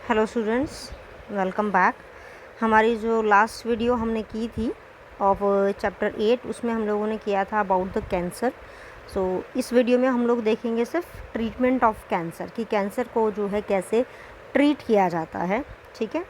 Hello students, welcome back. हमारी जो last video हमने की थी ऑफ चैप्टर 8 उसमें हम लोगों ने किया था अबाउट द कैंसर। सो इस वीडियो में हम लोग देखेंगे सिर्फ ट्रीटमेंट ऑफ कैंसर कि कैंसर को जो है कैसे ट्रीट किया जाता है। ठीक है,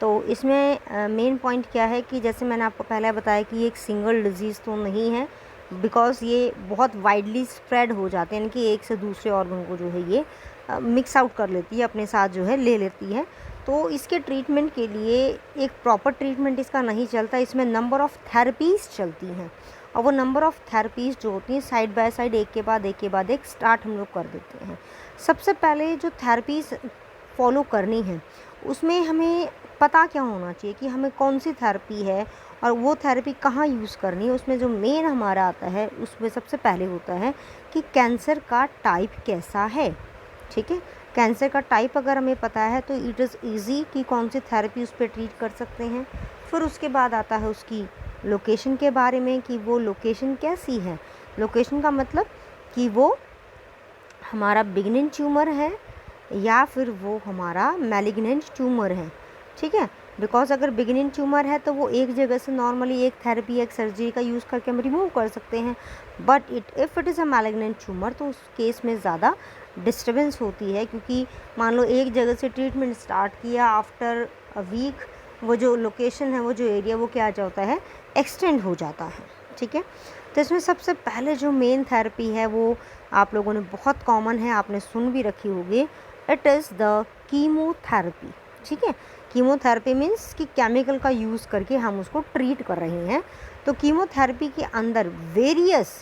तो इसमें मेन पॉइंट क्या है कि जैसे मैंने आपको पहले बताया कि ये एक सिंगल डिजीज़ तो नहीं है, बिकॉज़ ये बहुत वाइडली स्प्रेड हो जाते हैं, यानी कि एक से दूसरे ऑर्गन को जो है ये मिक्स आउट कर लेती है, अपने साथ जो है ले लेती है। तो इसके ट्रीटमेंट के लिए एक प्रॉपर ट्रीटमेंट इसका नहीं चलता, इसमें नंबर ऑफ़ थेरेपीज़ चलती हैं और वो नंबर ऑफ़ थेरेपीज़ जो होती हैं साइड बाय साइड एक के बाद एक स्टार्ट हम लोग कर देते हैं। सबसे पहले जो थेरेपीज़ फॉलो करनी है उसमें हमें पता क्या होना चाहिए कि हमें कौन सी थेरेपी है और वो थेरेपी कहाँ यूज़ करनी है। उसमें जो मेन हमारा आता है उसमें सबसे पहले होता है कि कैंसर का टाइप कैसा है। ठीक है, कैंसर का टाइप अगर हमें पता है तो इट इज़ ईजी कि कौन सी थेरेपी उस पर ट्रीट कर सकते हैं। फिर उसके बाद आता है उसकी लोकेशन के बारे में कि वो लोकेशन कैसी है। लोकेशन का मतलब कि वो हमारा बिगिनिंग ट्यूमर है या फिर वो हमारा मैलिग्नेंट ट्यूमर है। ठीक है, बिकॉज अगर बिगिनिंग ट्यूमर है तो वो एक जगह से नॉर्मली एक थेरेपी एक सर्जरी का यूज़ करके हम रिमूव कर सकते हैं, but if it is a malignant tumour तो उस केस में ज़्यादा डिस्टर्बेंस होती है, क्योंकि मान लो एक जगह से ट्रीटमेंट स्टार्ट किया, आफ्टर अ वीक वो जो लोकेशन है, वो जो एरिया, वो क्या जाता है, एक्सटेंड हो जाता है। ठीक है, तो इसमें सबसे पहले जो मेन थेरेपी है वो आप लोगों ने बहुत कॉमन है, आपने सुन भी रखी होगी, इट इज़ द कीमोथेरेपी। ठीक है, कीमोथेरेपी मीन्स कि केमिकल का यूज़ करके हम उसको ट्रीट कर रहे हैं। तो कीमोथेरेपी के अंदर various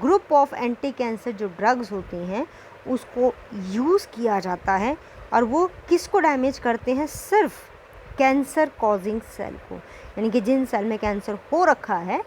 group of anti cancer जो ड्रग्स होते हैं उसको यूज़ किया जाता है और वो किसको डैमेज करते हैं, सिर्फ कैंसर कॉजिंग सेल को, यानी कि जिन सेल में कैंसर हो रखा है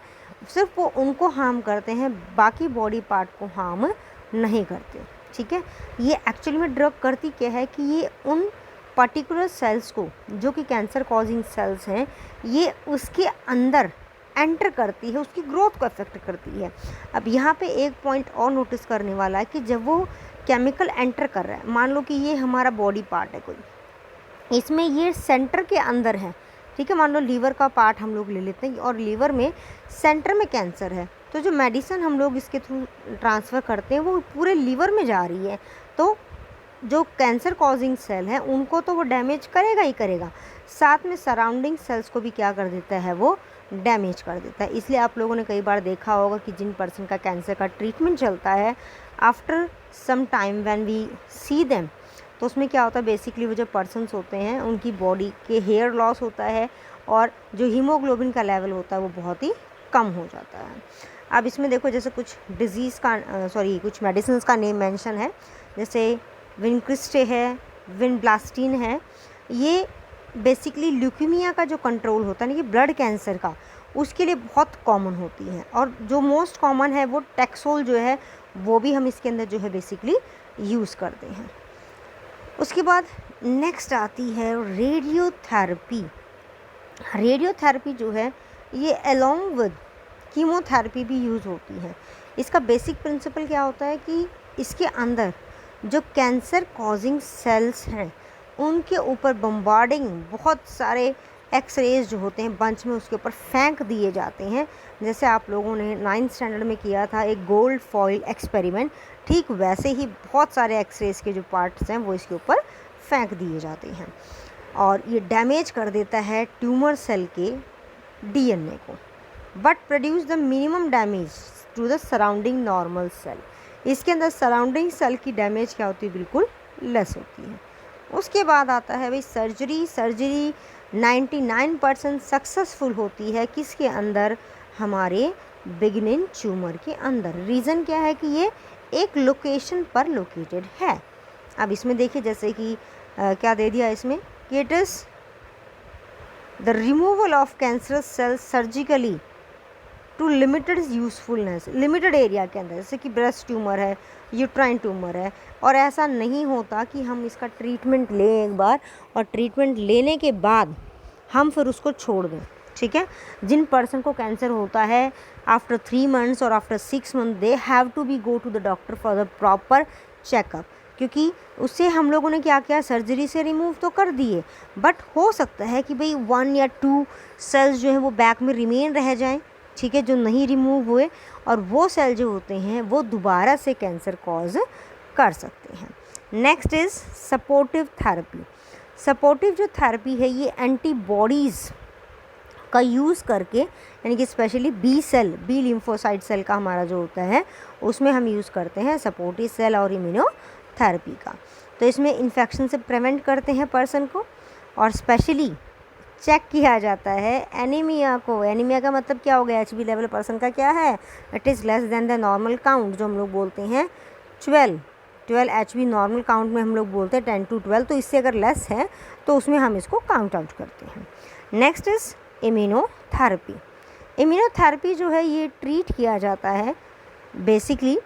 सिर्फ वो उनको हार्म करते हैं, बाकी बॉडी पार्ट को हार्म नहीं करते। ठीक है, ये एक्चुअली में ड्रग करती क्या है कि ये उन पर्टिकुलर सेल्स को जो कि कैंसर कॉजिंग सेल्स हैं ये उसके अंदर एंटर करती है, उसकी ग्रोथ को अफेक्ट करती है। अब यहाँ पे एक पॉइंट और नोटिस करने वाला है कि जब वो केमिकल एंटर कर रहा है, मान लो कि ये हमारा बॉडी पार्ट है कोई, इसमें ये सेंटर के अंदर है। ठीक है, मान लो लीवर का पार्ट हम लोग ले लेते हैं और लीवर में सेंटर में कैंसर है, तो जो मेडिसिन हम लोग इसके थ्रू ट्रांसफ़र करते हैं वो पूरे लीवर में जा रही है, तो जो कैंसर कॉजिंग सेल है उनको तो वो डैमेज करेगा ही करेगा, साथ में सराउंडिंग सेल्स को भी क्या कर देता है, वो डैमेज कर देता है। इसलिए आप लोगों ने कई बार देखा होगा कि जिन पर्सन का कैंसर का ट्रीटमेंट चलता है, after some time when we see them, तो उसमें क्या होता है, बेसिकली वो जो पर्सन्स होते हैं उनकी बॉडी के हेयर लॉस होता है और जो हीमोग्लोबिन का लेवल होता है वो बहुत ही कम हो जाता है। अब इसमें देखो, जैसे कुछ डिजीज़ का कुछ मेडिसिन का नेम मेंशन है, जैसे विनक्रिस्टे है, विनब्लास्टिन है। ये बेसिकली ल्यूकीमिया का जो कंट्रोल होता है ना, कि ब्लड कैंसर का, उसके लिए बहुत कॉमन होती है। और जो मोस्ट कॉमन है वो टैक्सोल जो है वो भी हम इसके अंदर जो है बेसिकली यूज़ करते हैं। उसके बाद नेक्स्ट आती है रेडियोथेरेपी। रेडियोथेरेपी जो है ये अलोंग विद कीमोथेरेपी भी यूज़ होती है। इसका बेसिक प्रिंसिपल क्या होता है कि इसके अंदर जो कैंसर कॉजिंग सेल्स हैं उनके ऊपर बम्बार्डिंग बहुत सारे एक्सरेज जो होते हैं बंच में उसके ऊपर फेंक दिए जाते हैं। जैसे आप लोगों ने 9th स्टैंडर्ड में किया था एक गोल्ड फॉइल एक्सपेरिमेंट, ठीक वैसे ही बहुत सारे एक्सरेज के जो पार्ट्स हैं वो इसके ऊपर फेंक दिए जाते हैं और ये डैमेज कर देता है ट्यूमर सेल के डीएनए को, but produce the minimum damage to the surrounding normal cell. इसके अंदर सराउंडिंग सेल की डैमेज क्या होती है, बिल्कुल लेस होती है। उसके बाद आता है भाई सर्जरी 99% सक्सेसफुल होती है किसके अंदर, हमारे बिगिनिंग ट्यूमर के अंदर। रीज़न क्या है कि ये एक लोकेशन पर लोकेटेड है। अब इसमें देखिए जैसे कि क्या दे दिया इसमें कि it is the removal of cancerous cells surgically to limited usefulness, limited area के अंदर, जैसे कि ब्रेस्ट ट्यूमर है, यूट्राइन ट्यूमर है। और ऐसा नहीं होता कि हम इसका ट्रीटमेंट लें एक बार और ट्रीटमेंट लेने के बाद हम फिर उसको छोड़ दें। ठीक है, जिन पर्सन को कैंसर होता है आफ्टर 3 months और after 6 months they have to be go to the doctor for the proper checkup, क्योंकि उससे हम लोगों ने क्या किया, सर्जरी से रिमूव तो कर दिए, बट हो सकता है कि भाई 1 या 2 सेल्स जो है वो बैक में रिमेन रह जाएं, ठीक है, जो नहीं रिमूव हुए, और वो सेल जो होते हैं वो दोबारा से कैंसर कॉज कर सकते हैं। Next is supportive therapy. Supportive जो थेरेपी है ये एंटीबॉडीज़ का यूज़ करके, यानी कि specially B cell, B lymphocyte cell का हमारा जो होता है उसमें हम यूज़ करते हैं सपोर्टिव सेल और इम्यूनोथेरेपी का। तो इसमें इन्फेक्शन से प्रिवेंट करते हैं पर्सन को, और स्पेशली चेक किया जाता है एनीमिया को। एनीमिया का मतलब क्या हो गया, HB लेवल पर्सन का क्या है, it is less than the normal count, जो हम लोग बोलते हैं 12 HB नॉर्मल काउंट में हम लोग बोलते हैं 10 to 12, तो इससे अगर लेस है तो उसमें हम इसको काउंट आउट करते हैं। Next is immunotherapy. इम्यूनोथेरेपी जो है ये ट्रीट किया जाता है basically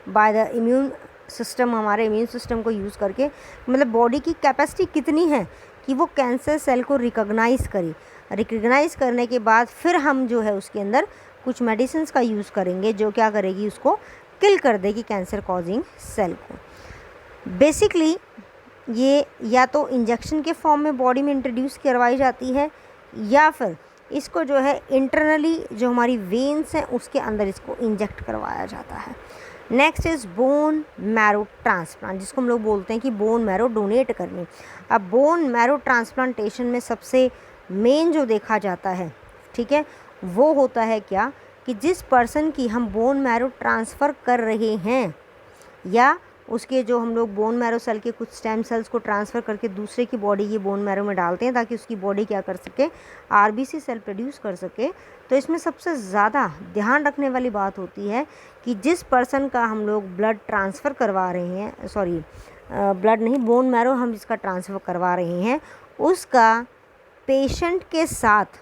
by the immune system, हमारे इम्यून सिस्टम को यूज़ करके, मतलब बॉडी की कैपेसिटी कितनी है कि वो कैंसर सेल को रिकॉग्नाइज़ करे। रिकॉग्नाइज़ करने के बाद फिर हम जो है उसके अंदर कुछ मेडिसिन्स का यूज़ करेंगे जो क्या करेगी, उसको किल कर देगी कैंसर कॉजिंग सेल को। बेसिकली ये या तो इंजेक्शन के फॉर्म में बॉडी में इंट्रोड्यूस करवाई जाती है, या फिर इसको जो है इंटरनली जो हमारी वेन्स हैं उसके अंदर इसको इंजेक्ट करवाया जाता है। Next is bone marrow transplant, जिसको हम लोग बोलते हैं कि बोन मैरो डोनेट करने। अब बोन मैरो ट्रांसप्लांटेशन में सबसे मेन जो देखा जाता है, ठीक है, वो होता है क्या कि जिस पर्सन की हम बोन मैरो ट्रांसफ़र कर रहे हैं, या उसके जो हम लोग बोन मैरो सेल के कुछ स्टेम सेल्स को ट्रांसफ़र करके दूसरे की बॉडी की बोन मैरो में डालते हैं ताकि उसकी बॉडी क्या कर सके, RBC सेल प्रोड्यूस कर सके। तो इसमें सबसे ज़्यादा ध्यान रखने वाली बात होती है कि जिस पर्सन का हम लोग ब्लड ट्रांसफ़र करवा रहे हैं, सॉरी ब्लड नहीं, बोन मैरो हम जिसका ट्रांसफ़र करवा रहे हैं, उसका पेशेंट के साथ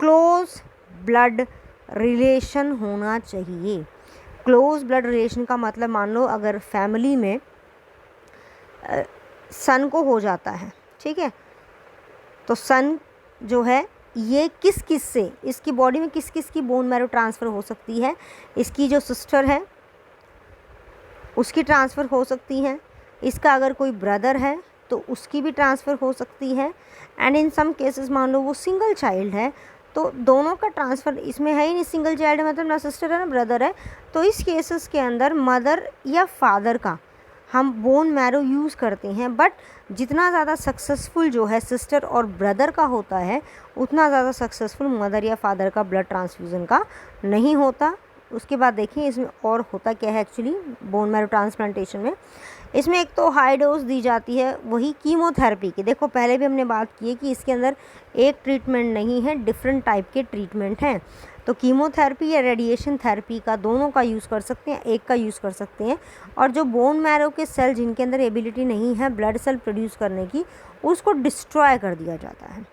क्लोज ब्लड रिलेशन होना चाहिए। क्लोज ब्लड रिलेशन का मतलब, मान लो अगर फैमिली में सन को हो जाता है, ठीक है, तो सन जो है ये किस किस से, इसकी बॉडी में किस किस की बोन मैरो ट्रांसफ़र हो सकती है, इसकी जो सिस्टर है उसकी ट्रांसफ़र हो सकती है, इसका अगर कोई ब्रदर है तो उसकी भी ट्रांसफ़र हो सकती है, एंड इन सम केसेस मान लो वो सिंगल चाइल्ड है तो दोनों का ट्रांसफ़र इसमें है ही नहीं। सिंगल चाइल्ड मतलब ना सिस्टर है ना ब्रदर है, तो इस केसेस के अंदर मदर या फादर का हम बोन मैरो यूज़ करते हैं। बट जितना ज़्यादा सक्सेसफुल जो है सिस्टर और ब्रदर का होता है, उतना ज़्यादा सक्सेसफुल मदर या फादर का ब्लड ट्रांसफ्यूज़न का नहीं होता। उसके बाद देखिए इसमें और होता क्या है एक्चुअली बोन मैरो ट्रांसप्लांटेशन में। इसमें एक तो हाई डोज दी जाती है वही कीमोथेरेपी की। देखो पहले भी हमने बात की है कि इसके अंदर एक ट्रीटमेंट नहीं है, डिफरेंट टाइप के ट्रीटमेंट हैं। तो कीमोथेरेपी या रेडिएशन थेरेपी का दोनों का यूज़ कर सकते हैं, एक का यूज़ कर सकते हैं। और जो बोन मैरो के सेल जिनके अंदर एबिलिटी नहीं है ब्लड सेल प्रोड्यूस करने की, उसको डिस्ट्रॉय कर दिया जाता है।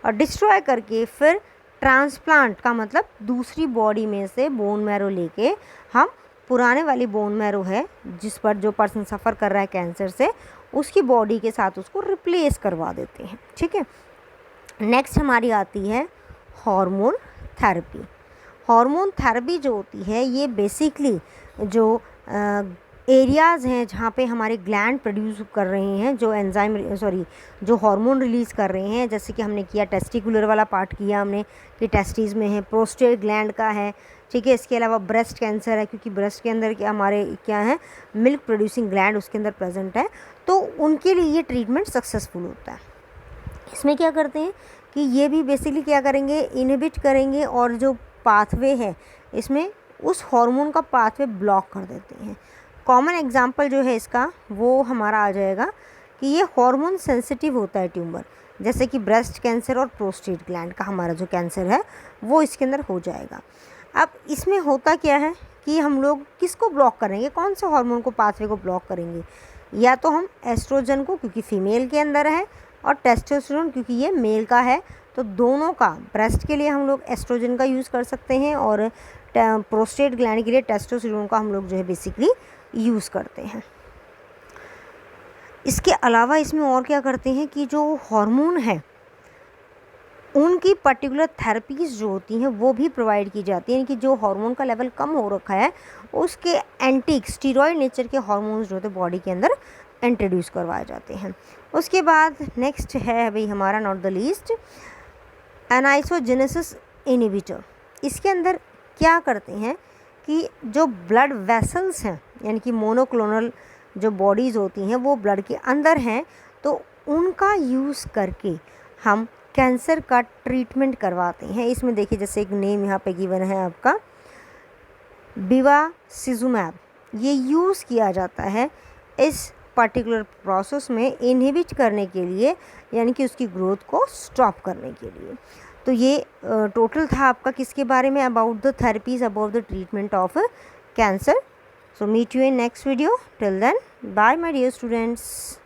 और डिस्ट्रॉय करके फिर ट्रांसप्लांट का मतलब दूसरी बॉडी में से बोन मैरो लेके हम पुराने वाली बोन मैरो है जिस पर जो पर्सन सफ़र कर रहा है कैंसर से, उसकी बॉडी के साथ उसको रिप्लेस करवा देते हैं, ठीक है। नेक्स्ट हमारी आती है हार्मोन थेरेपी। हार्मोन थेरेपी जो होती है ये बेसिकली जो एरियाज़ हैं जहाँ पे हमारे ग्लैंड प्रोड्यूस कर रहे हैं, जो एंजाइम जो हार्मोन रिलीज़ कर रहे हैं, जैसे कि हमने किया टेस्टिकुलर वाला पार्ट किया हमने कि टेस्टिस में है, प्रोस्टेट ग्लैंड का है, ठीक है। इसके अलावा ब्रेस्ट कैंसर है क्योंकि ब्रेस्ट के अंदर क्या हमारे क्या है मिल्क प्रोड्यूसिंग ग्लैंड उसके अंदर प्रेजेंट है, तो उनके लिए ये ट्रीटमेंट सक्सेसफुल होता है। इसमें क्या करते हैं कि ये भी बेसिकली क्या करेंगे, इनहिबिट करेंगे और जो पाथवे है इसमें उस हार्मोन का पाथवे ब्लॉक कर देते हैं। कॉमन एग्जांपल जो है इसका वो हमारा आ जाएगा कि ये हार्मोन सेंसिटिव होता है ट्यूमर, जैसे कि ब्रेस्ट कैंसर और प्रोस्टेट ग्लैंड का हमारा जो कैंसर है वो इसके अंदर हो जाएगा। अब इसमें होता क्या है कि हम लोग किसको ब्लॉक करेंगे, कौन से हार्मोन को पाथवे को ब्लॉक करेंगे, या तो हम एस्ट्रोजन को क्योंकि फीमेल के अंदर है, और टेस्टोस्टेरोन क्योंकि ये मेल का है। तो दोनों का, ब्रेस्ट के लिए हम लोग एस्ट्रोजन का यूज़ कर सकते हैं और प्रोस्टेट ग्लैंड के लिए टेस्टोस्टेरोन का हम लोग जो है बेसिकली यूज़ करते हैं। इसके अलावा इसमें और क्या करते हैं कि जो हार्मोन है उनकी पर्टिकुलर थेरेपीज़ जो होती हैं वो भी प्रोवाइड की जाती हैं, यानी कि जो हार्मोन का लेवल कम हो रखा है उसके एंटी स्टीरॉयड नेचर के हार्मोन्स जो होते हैं बॉडी के अंदर इंट्रोड्यूस करवाए जाते हैं। उसके बाद नेक्स्ट है भाई हमारा नॉट द लीस्ट एनाइसोजेनेसिस इनहिबिटर। इसके अंदर क्या करते हैं कि जो ब्लड वेसल्स हैं यानी कि मोनोक्लोनल जो बॉडीज़ होती हैं वो ब्लड के अंदर हैं, तो उनका यूज़ करके हम कैंसर का ट्रीटमेंट करवाते हैं। इसमें देखिए जैसे एक नेम यहाँ पे गिवन है आपका बिवासिजुमैब, ये यूज़ किया जाता है इस पर्टिकुलर प्रोसेस में इनहिबिट करने के लिए, यानी कि उसकी ग्रोथ को स्टॉप करने के लिए। तो ये टोटल था आपका किसके बारे में, about the therapies about the treatment of cancer. So meet you in next video, till then bye my dear students.